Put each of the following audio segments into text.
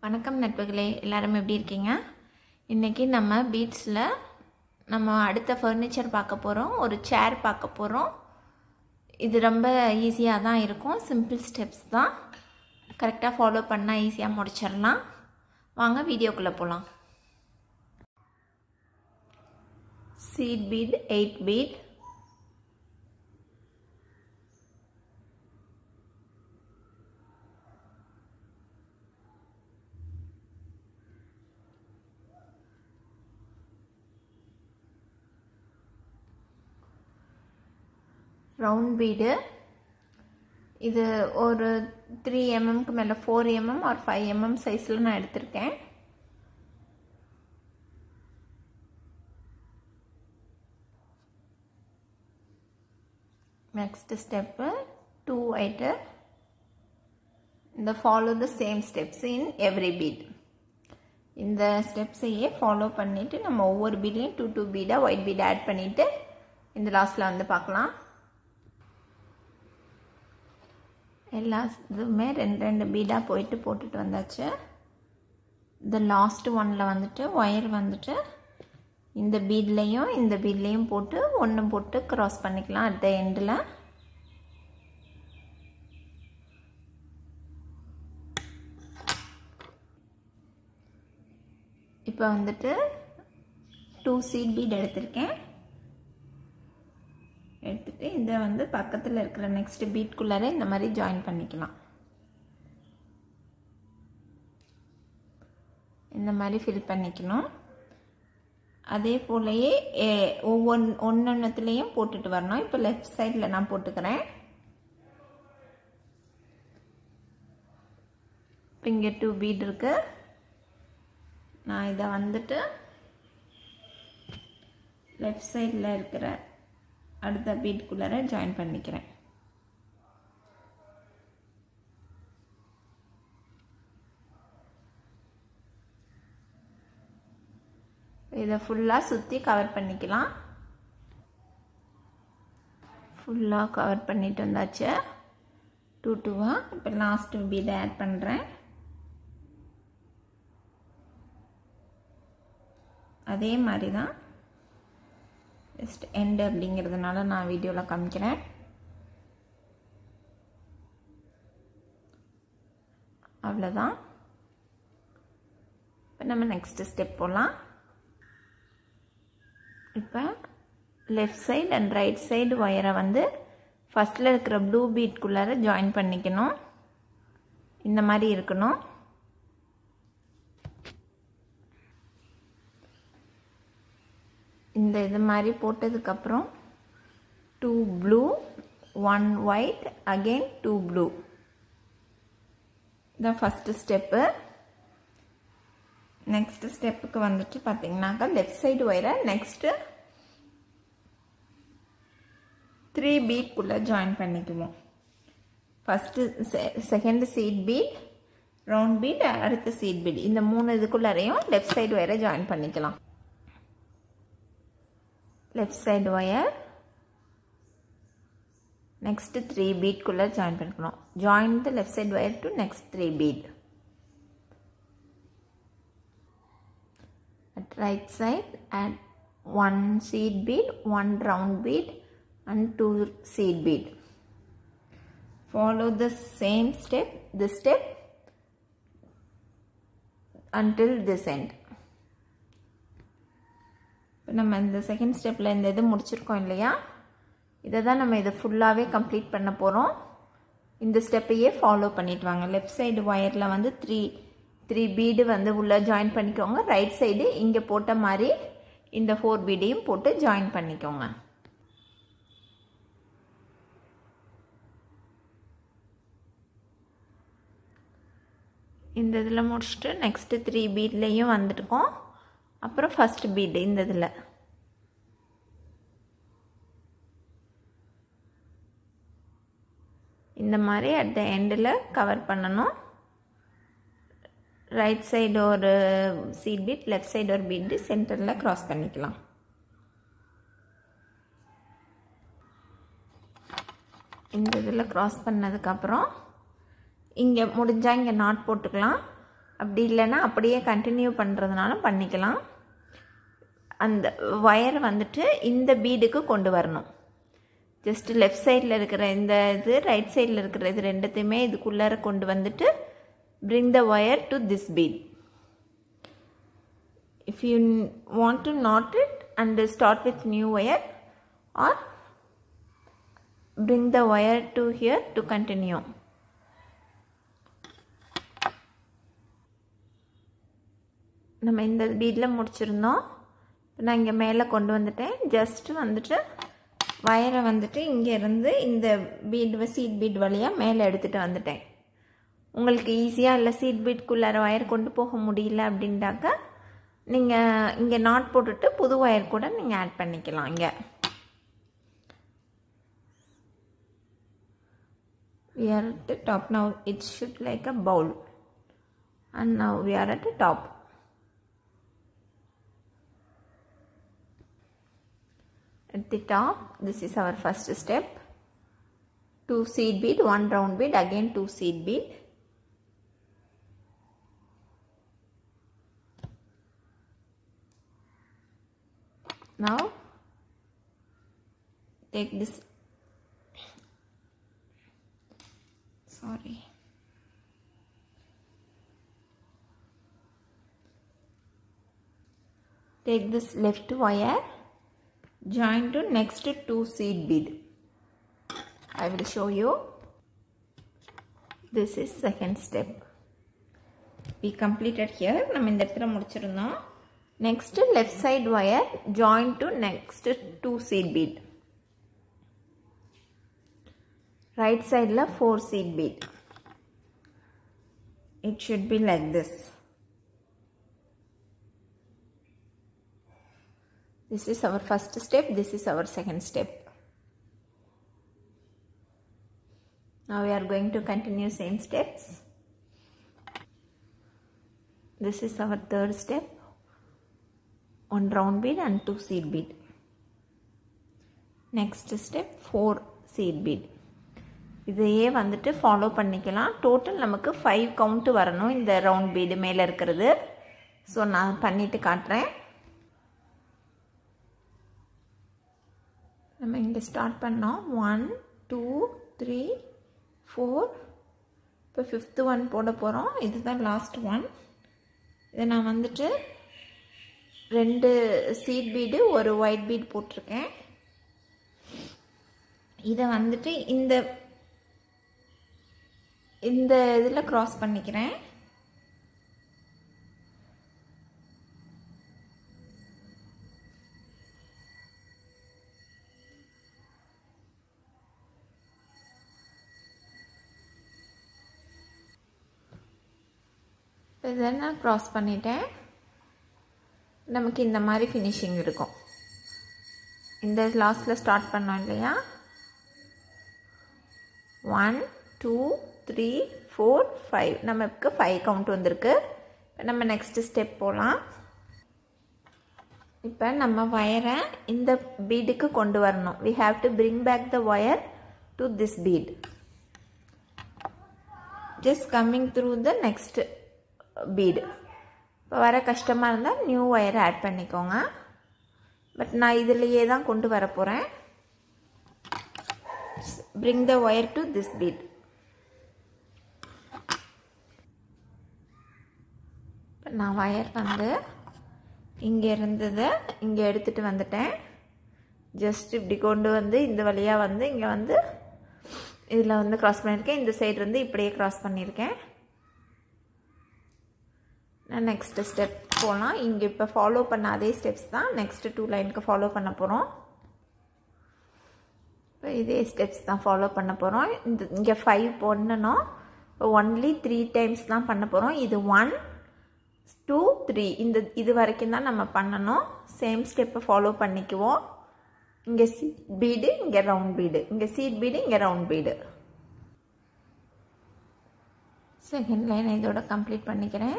வணக்கம் நட்புகளே, எல்லாரும் எப்படி இருக்கீங்க? இன்றைக்கி நம்ம பீட்ஸில் நம்ம அடுத்த ஃபர்னிச்சர் பார்க்க போகிறோம். ஒரு சேர் பார்க்க போகிறோம். இது ரொம்ப ஈஸியாக தான் இருக்கும். சிம்பிள் ஸ்டெப்ஸ் தான். கரெக்டாக ஃபாலோ பண்ணால் ஈஸியாக முடிச்சிடலாம். வாங்க வீடியோக்குள்ளே போகலாம். Seed bead 8 bead, round bead. இது ஒரு 3 mm மேலே 4 mm or 5 mm சைஸில் நான் எடுத்திருக்கேன். Next step 2 white. இந்த follow the same steps in every bead. இந்த ஸ்டெப்ஸையே ஃபாலோ பண்ணிவிட்டு நம்ம ஒவ்வொரு பீட்லையும் 2 பீடாக ஒயிட் பீட் ஆட் பண்ணிவிட்டு இந்த லாஸ்ட்டில் வந்து பார்க்கலாம். எல்லா இதுவுமே 2 பீடாக போட்டுட்டு வந்தாச்சு. இந்த லாஸ்ட் ஒன்னில் வந்துட்டு ஒயர் வந்துட்டு இந்த பீட்லேயும் போட்டு ஒன்று போட்டு க்ராஸ் பண்ணிக்கலாம் அட் த எண்டில். இப்போ வந்துட்டு 2 சீட் பீட் எடுத்திருக்கேன். எடுத்துட்டு இதை வந்து பக்கத்தில் இருக்கிற நெக்ஸ்ட் பீட்குள்ளார இந்த மாதிரி ஜாயின் பண்ணிக்கலாம். இந்த மாதிரி ஃபில் பண்ணிக்கணும். அதே போலயே ஒன்னொன்னுத்துலேயும் போட்டுட்டு வரணும். இப்போ லெஃப்ட் சைடில் நான் போட்டுக்கிறேன். இப்போ இங்கே 2 பீட் இருக்கு. நான் இதை வந்துட்டு லெஃப்ட் சைடில் இருக்கிற அடுத்த பீட்குள்ளார ஜாயின் பண்ணிக்கிறேன். இதை ஃபுல்லாக சுற்றி கவர் பண்ணிக்கலாம். ஃபுல்லாக கவர் பண்ணிட்டு வந்தாச்சு 2 இப்போ லாஸ்ட் பீடை ஆட் பண்ணுறேன். அதே மாதிரி தான் ஜஸ்ட் எண்ட் அப்படிங்கிறதுனால நான் வீடியோவில் காமிக்கிறேன். அவ்வளோதான். இப்போ நம்ம நெக்ஸ்ட் ஸ்டெப் போகலாம். இப்போ left side and right side ஒயரை வந்து ஃபஸ்ட்டில் இருக்கிற ப்ளூ பீட்குள்ளார ஜாயின் பண்ணிக்கணும். இந்த மாதிரி இருக்கணும். இந்த இது மாதிரி போட்டதுக்கப்புறம் 2 ப்ளூ 1 ஒயிட் அகெயின் 2 ப்ளூ. இதான் ஃபஸ்ட்டு ஸ்டெப்பு. நெக்ஸ்ட் ஸ்டெப்புக்கு வந்துட்டு பார்த்தீங்கன்னாக்கா லெஃப்ட் சைடு ஒயரை நெக்ஸ்ட்டு 3 பீட்குள்ளே ஜாயின் பண்ணிக்குவோம். First second seed bead, round bead, அடுத்த சீட் பீட், இந்த 3 இதுக்குள்ளாரையும் லெஃப்ட் சைடு ஒயரை ஜாயின் பண்ணிக்கலாம். left side wire next 3 bead குள்ள join பண்ணிக்கணும். Join the left side wire to next 3 bead. At right side add 1 seed bead, 1 round bead and 2 seed bead. Follow the same step, this step until this end. நம்ம இந்த second ஸ்டெப்பில் இந்த இது முடிச்சிருக்கோம் இல்லையா, இதை தான் நம்ம இதை ஃபுல்லாகவே கம்ப்ளீட் பண்ண போகிறோம். இந்த ஸ்டெப்பையே ஃபாலோ பண்ணிட்டு வாங்க. லெஃப்ட் சைடு ஒயரில் வந்து 3 பீடு வந்து உள்ளே ஜாயின் பண்ணிக்கோங்க. ரைட் சைடு இங்கே போட்ட மாதிரி இந்த 4 பீடையும் போட்டு ஜாயின் பண்ணிக்கோங்க. இந்த இதில் முடிச்சுட்டு நெக்ஸ்ட்டு 3 பீட்லேயும் வந்துட்டுருக்கோம். அப்புறம் ஃபர்ஸ்ட் பீட் இந்த இதில் இந்த மாதிரி அட் த எண்டில் கவர் பண்ணணும். ரைட் சைடு ஒரு சீட் பீட், லெஃப்ட் சைடு ஒரு பீட், சென்டரில் க்ராஸ் பண்ணிக்கலாம். இந்த இதில் க்ராஸ் பண்ணதுக்கப்புறம் இங்கே முடிஞ்சால் இங்கே நாட் போட்டுக்கலாம். அப்படி இல்லைன்னா அப்படியே கண்டினியூ பண்ணுறதுனாலும் பண்ணிக்கலாம். அந்த ஒயரை வந்துட்டு இந்த பீடுக்கு கொண்டு வரணும். ஜஸ்ட் லெஃப்ட் சைடில் இருக்கிற இந்த இது, ரைட் சைடில் இருக்கிற இது ரெண்டுத்தையுமே இதுக்குள்ளார கொண்டு வந்துட்டு bring the wire to this bead. If you want to knot it and start with new wire, or bring the wire to here to continue. நம்ம இந்த பீட்ல முடிச்சிருந்தோம். நான் இங்கே மேலே கொண்டு வந்துட்டேன். ஜஸ்ட் வந்துட்டு வயரை வந்துட்டு இங்கே இருந்து இந்த பீட் சீட் பீட் வழியாக மேலே எடுத்துகிட்டு வந்துட்டேன். உங்களுக்கு ஈஸியாக இல்லை சீட் பீட்குள்ளார ஒயர் கொண்டு போக முடியல அப்படின்ட்டாக்க நீங்கள் இங்கே நாட் போட்டுட்டு புது ஒயர் கூட நீங்கள் ஆட் பண்ணிக்கலாம். இங்கே we are at the top now. It should like a bowl, and now we are at the top. At the top, this is our first step. 2 seed bead, 1 round bead, again 2 seed bead. Now take this, sorry, take this left wire, join to next 2 seed bead. I will show you. This is second step. We completed here. நம்ம இந்த இடத்துல முடிச்சிருந்தோம். Next left side wire, join to next 2 seed bead. Right side la 4 seed bead. It should be like this. This is our first step. This is our second step. Now we are going to continue same steps. This is our third step. 1 round bead and 2 seed bead. Next step 4 seed bead. இதையே வந்துட்டு follow பண்ணிக்கலாம். Total நமக்கு 5 count வரணும் இந்த round bead மேலே இருக்கிறது. So நான் பண்ணிட்டு காட்டுறேன். நம்ம இங்கே ஸ்டார்ட் பண்ணோம். 1 2 3 4. இப்போ 5th ஒன் போட போகிறோம். இதுதான் லாஸ்ட் ஒன். இதை நான் வந்துட்டு 2 சீட் பீடு, ஒரு ஒயிட் பீட் போட்டிருக்கேன். இதை வந்துட்டு இந்த இதில் க்ராஸ் பண்ணிக்கிறேன். இதை நான் க்ராஸ் பண்ணிட்டேன். நமக்கு இந்த மாதிரி ஃபினிஷிங் இருக்கும். இந்த லாஸ்ட்டில் ஸ்டார்ட் பண்ணோம் இல்லையா, 1 2 3 4 5. நமக்கு 5 கவுண்ட் வந்திருக்கு. இப்போ நம்ம நெக்ஸ்ட் ஸ்டெப் போகலாம். இப்போ நம்ம வயரை இந்த பீடுக்கு கொண்டு வரணும். we have to bring back the wire to this bead. just coming through the next bead. இப்போ வர கஷ்டமாக இருந்தால் நியூ ஒயரை ஆட் பண்ணிக்கோங்க. பட் நான் இதிலேயே தான் கொண்டு வர போகிறேன். bring the wire to this bead. இப்போ நான் ஒயர் வந்து இங்கே இருந்ததை இங்கே எடுத்துகிட்டு வந்துட்டேன். ஜஸ்ட் இப்படி கொண்டு வந்து இந்த வழியாக வந்து இங்கே வந்து இதில் வந்து க்ராஸ் பண்ணியிருக்கேன். இந்த சைடு வந்து இப்படியே க்ராஸ் பண்ணியிருக்கேன். நான் நெக்ஸ்ட் ஸ்டெப் போகலாம். இங்கே இப்போ ஃபாலோ பண்ண அதே ஸ்டெப்ஸ் தான் நெக்ஸ்ட் 2 லைனுக்கு ஃபாலோ பண்ண போகிறோம். இப்போ இதே ஸ்டெப்ஸ் தான் ஃபாலோ பண்ண போகிறோம். இங்கே 5 பண்ணணும். இப்போ ஒன்லி 3 டைம்ஸ் தான் பண்ண போகிறோம். இது 1 2 3 இது வரைக்கும் தான் நம்ம பண்ணணும். சேம் ஸ்டெப்பை ஃபாலோ பண்ணிக்குவோம். இங்கே சீட் பீடு, இங்கே ரவுண்ட் பீடு, இங்கே சீட் பீடு, இங்கே ரவுண்ட் பீடு. செகண்ட் லைன் இதோட கம்ப்ளீட் பண்ணிக்கிறேன்.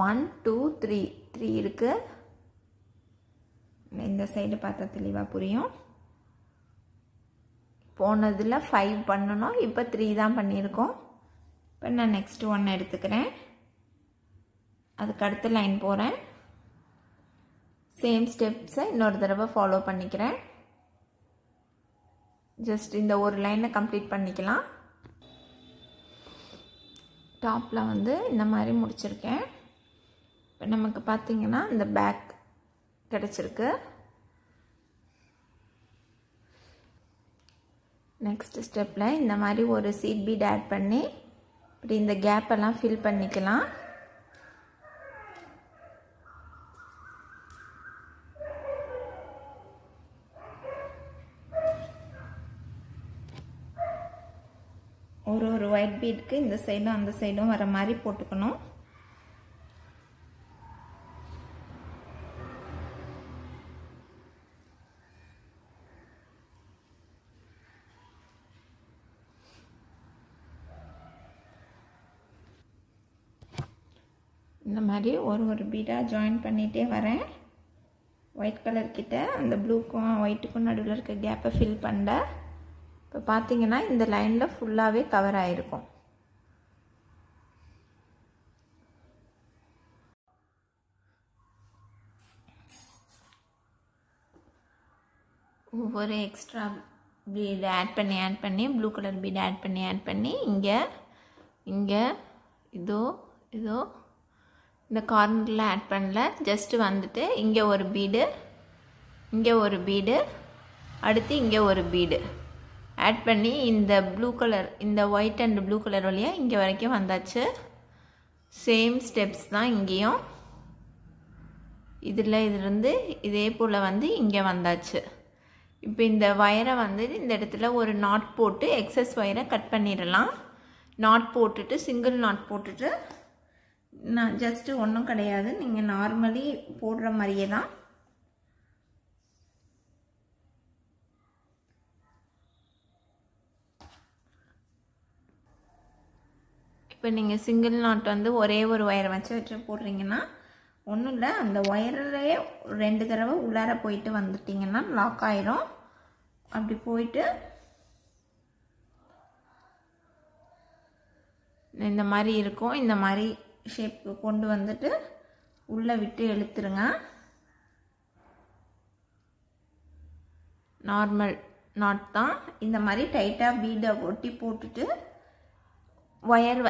1 2 3 இருக்குது. இந்த சைடு பார்த்தா தெளிவாக புரியும். போனதில் 5 பண்ணணும். இப்போ 3 தான் பண்ணியிருக்கோம். இப்போ நான் நெக்ஸ்ட் 1 எடுத்துக்கிறேன். அதுக்கு அடுத்த லைன் போகிறேன். சேம் ஸ்டெப்ஸை இன்னொரு தடவை ஃபாலோ பண்ணிக்கிறேன். ஜஸ்ட் இந்த ஒரு லைனை கம்ப்ளீட் பண்ணிக்கலாம். டாப்பில் வந்து இந்த மாதிரி முடிச்சிருக்கேன். இப்போ நமக்கு பார்த்திங்கன்னா இந்த பேக் கிடச்சிருக்கு. நெக்ஸ்ட் ஸ்டெப்பில் இந்த மாதிரி ஒரு சீட் பீட் ஆட் பண்ணி இப்படி இந்த கேப்பெல்லாம் ஃபில் பண்ணிக்கலாம். ஒரு ஒயிட் பீட்க்கு இந்த சைடும் அந்த சைடும் வர மாதிரி போட்டுக்கணும். இந்த மாதிரி ஒரு பீடாக ஜாயின் பண்ணிகிட்டே வரேன். ஒயிட் கலர் கிட்ட அந்த ப்ளூக்கும் ஒயிட்டுக்கும் நடுவில் இருக்க கேப்பை ஃபில் பண்ண. இப்போ பார்த்தீங்கன்னா இந்த லைனில் ஃபுல்லாகவே கவர் ஆகிருக்கும். ஒவ்வொரு எக்ஸ்ட்ரா பீட் ஆட் பண்ணி ப்ளூ கலர் பீட் ஆட் பண்ணி இங்கே இதோ இந்த கார்னரில் ஆட் பண்ணல. ஜஸ்ட்டு வந்துட்டு இங்கே ஒரு பீடு அடுத்து இங்கே ஒரு பீடு ஆட் பண்ணி இந்த ப்ளூ கலர் இந்த ஒயிட் அண்ட் ப்ளூ கலர் வழியாக இங்கே வரைக்கும் வந்தாச்சு. சேம் ஸ்டெப்ஸ் தான் இங்கேயும். இதிலிருந்து இதே போல் வந்து இங்கே வந்தாச்சு. இப்போ இந்த வயரை வந்து இந்த இடத்துல ஒரு நாட் போட்டு எக்ஸஸ் வயரை கட் பண்ணிடலாம். நாட் போட்டுட்டு சிங்கிள் நாட் போட்டுட்டு நான் ஜஸ்ட்டு ஒன்றும் கிடையாது, நீங்கள் நார்மலி போடுற மாதிரியே தான். இப்போ நீங்கள் சிங்கிள் நாட் வந்து ஒரே ஒரு ஒயரை வச்சு போடுறீங்கன்னா ஒன்றும் இல்லை, அந்த ஒயரிலே 2 தடவை உள்ளார போயிட்டு வந்துட்டிங்கன்னா லாக் ஆயிரும். அப்படி போயிட்டு இந்த மாதிரி இருக்கும். இந்த மாதிரி ஷேப்புக்கு கொண்டு வந்துட்டு உள்ளே விட்டு இழுத்துருங்க. நார்மல் நாட் தான். இந்த மாதிரி டைட்டாக பீடை ஒட்டி போட்டுட்டு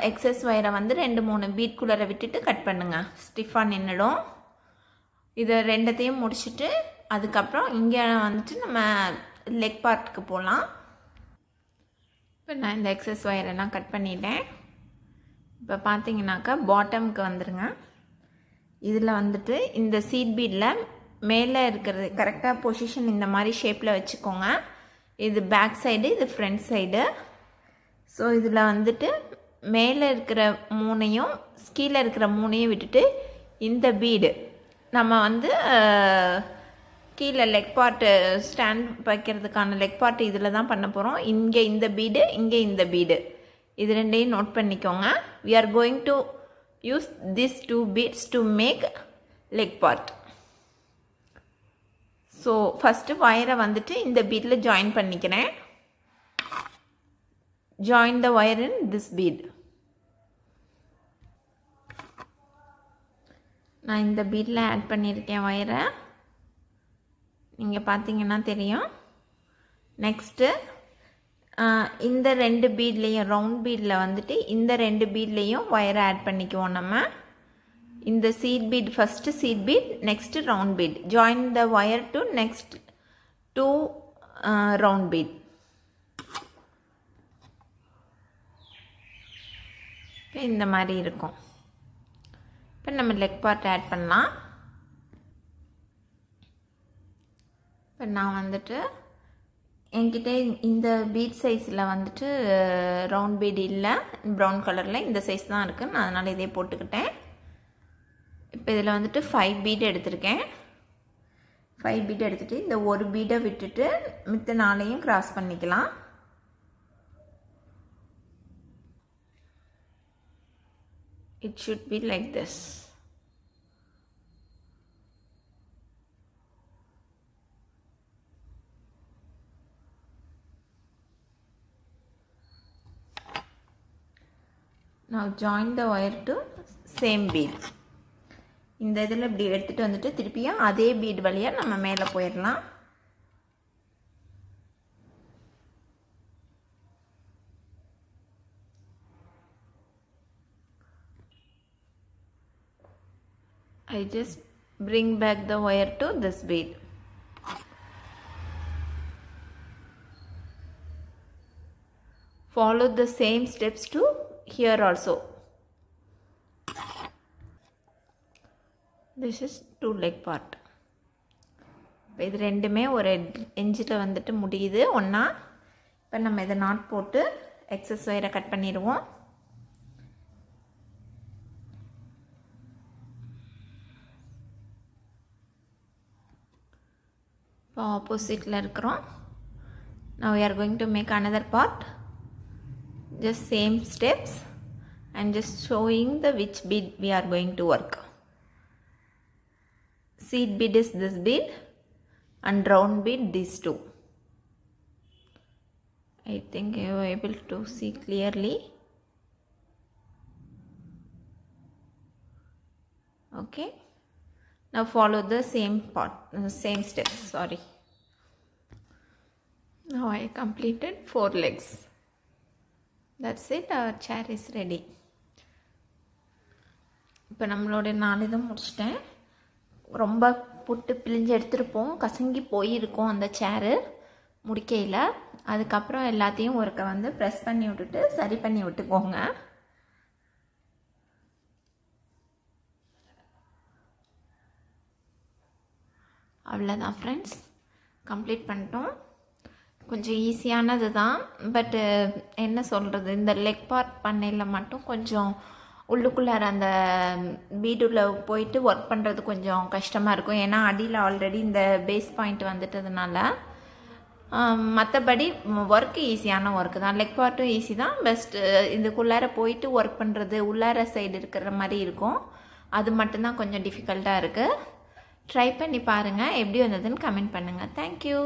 எக்ஸஸ் ஒயரை வந்து 2-3 பீட்குள்ளே விட்டுட்டு கட் பண்ணுங்கள். ஸ்டிஃபாக நின்றுடும். இதை ரெண்டத்தையும் முடிச்சுட்டு அதுக்கப்புறம் இங்கே வந்துட்டு நம்ம லெக் பார்ட்டுக்கு போகலாம். இப்போ நான் இந்த எக்ஸஸ் ஒயரெல்லாம் கட் பண்ணிட்டேன். இப்போ பார்த்தீங்கன்னாக்கா பாட்டமுக்கு வந்துடுங்க. இதில் வந்துட்டு இந்த சீட் பீடில் மேலே இருக்கிறது கரெக்டாக பொசிஷன் இந்த மாதிரி ஷேப்பில் வச்சுக்கோங்க. இது பேக் சைடு, இது ஃப்ரண்ட் சைடு. ஸோ இதில் வந்துட்டு மேலே இருக்கிற 3ஐயும் கீழே இருக்கிற 3ஐயும் விட்டுட்டு இந்த பீடு நம்ம வந்து கீழே லெக் பார்ட்டு ஸ்டாண்ட் வைக்கிறதுக்கான லெக் பார்ட்டு இதில் தான் பண்ண போகிறோம். இங்கே இந்த பீடு, இங்கே இந்த பீடு, இது ரெண்டையும் நோட் பண்ணிக்கோங்க. we are going to use these 2 beads to make leg part. So first வயரை வந்துட்டு இந்த பீடில் ஜாயின் பண்ணிக்கிறேன். join the wire in this bead. நான் இந்த பீடில் ஆட் பண்ணியிருக்கேன் வயரை, நீங்கள் பார்த்தீங்கன்னா தெரியும். நெக்ஸ்ட்டு இந்த 2 பீட்லேயும் ரவுண்ட் பீடில் வந்துட்டு இந்த 2 பீட்லேயும் வயரை ஆட் பண்ணிக்குவோம். நம்ம இந்த seed bead first seed bead, next round bead. Join the wire to next 2 round bead. இந்த மாதிரி இருக்கும். இப்போ நம்ம லெக் பார்ட் ஆட் பண்ணலாம். இப்போ நான் வந்துட்டு என்கிட்ட இந்த பீட் சைஸில் வந்துட்டு ரவுண்ட் பீட் இல்லை, ப்ரௌன் கலரில் இந்த சைஸ் தான் இருக்குது. நான் அதனால் இதே போட்டுக்கிட்டேன். இப்போ இதில் வந்துட்டு 5 பீட் எடுத்திருக்கேன். 5 பீட் எடுத்துகிட்டு இந்த ஒரு பீடை விட்டுட்டு மித்த 4ஐயும் கிராஸ் பண்ணிக்கலாம். It should be like this. Now join the wire to same bead. இந்த இதில் இப்படி எடுத்துகிட்டு வந்துட்டு திருப்பியும் அதே பீட் வழியாக நம்ம மேலே போயிடலாம். I just bring back the wire to this bead. Follow the same steps to here also. This is 2 leg part. இது ரெண்டுமே ஒரு எஞ்சில் வந்துட்டு முடியுது ஒன்றா. இப்போ நம்ம இதை நாட் போட்டு எக்ஸஸ் ஒயரை கட் பண்ணிடுவோம். இப்போ ஆப்போசிட்டில் இருக்கிறோம். Now we are going to make another part. Just same steps and just showing the which bead we are going to work. Seed bead is this bead and round bead these two. I think you are able to see clearly. Okay. Now follow the same part, same steps. Sorry. Now I completed 4 legs. That's it. Our chair is ready. இப்போ நம்மளோட 4 இதை முடிச்சிட்டேன். ரொம்ப புட்டு பிழிஞ்சு எடுத்துருப்போம், கசங்கி போயிருக்கும் அந்த சேரு முடிக்கையில். அதுக்கப்புறம் எல்லாத்தையும் ஒருக்க வந்து ப்ரெஸ் பண்ணி விட்டுட்டு சரி பண்ணி விட்டுக்கோங்க. அவ்வளோதான் ஃப்ரெண்ட்ஸ், கம்ப்ளீட் பண்ணிட்டோம். கொஞ்சம் ஈஸியானது தான். பட்டு என்ன சொல்கிறது, இந்த லெக் பார்ட் பண்ணையில் மட்டும் கொஞ்சம் உள்ளுக்குள்ளார அந்த பீடுல போயிட்டு ஒர்க் பண்ணுறது கொஞ்சம் கஷ்டமாக இருக்கும். ஏன்னா அடியில் ஆல்ரெடி இந்த பேஸ் பாயிண்ட் வந்துட்டதுனால. மற்றபடி ஒர்க்கு ஈஸியான ஒர்க்கு தான். லெக் பார்ட்டும் ஈஸி தான். பெஸ்ட்டு இதுக்குள்ளார போயிட்டு ஒர்க் பண்ணுறது உள்ளார சைடு இருக்கிற மாதிரி இருக்கும். அது மட்டும்தான் கொஞ்சம் டிஃபிகல்ட்டாக இருக்குது. ட்ரை பண்ணி பாருங்கள், எப்படி வந்ததுன்னு கமெண்ட் பண்ணுங்கள். தேங்க்யூ.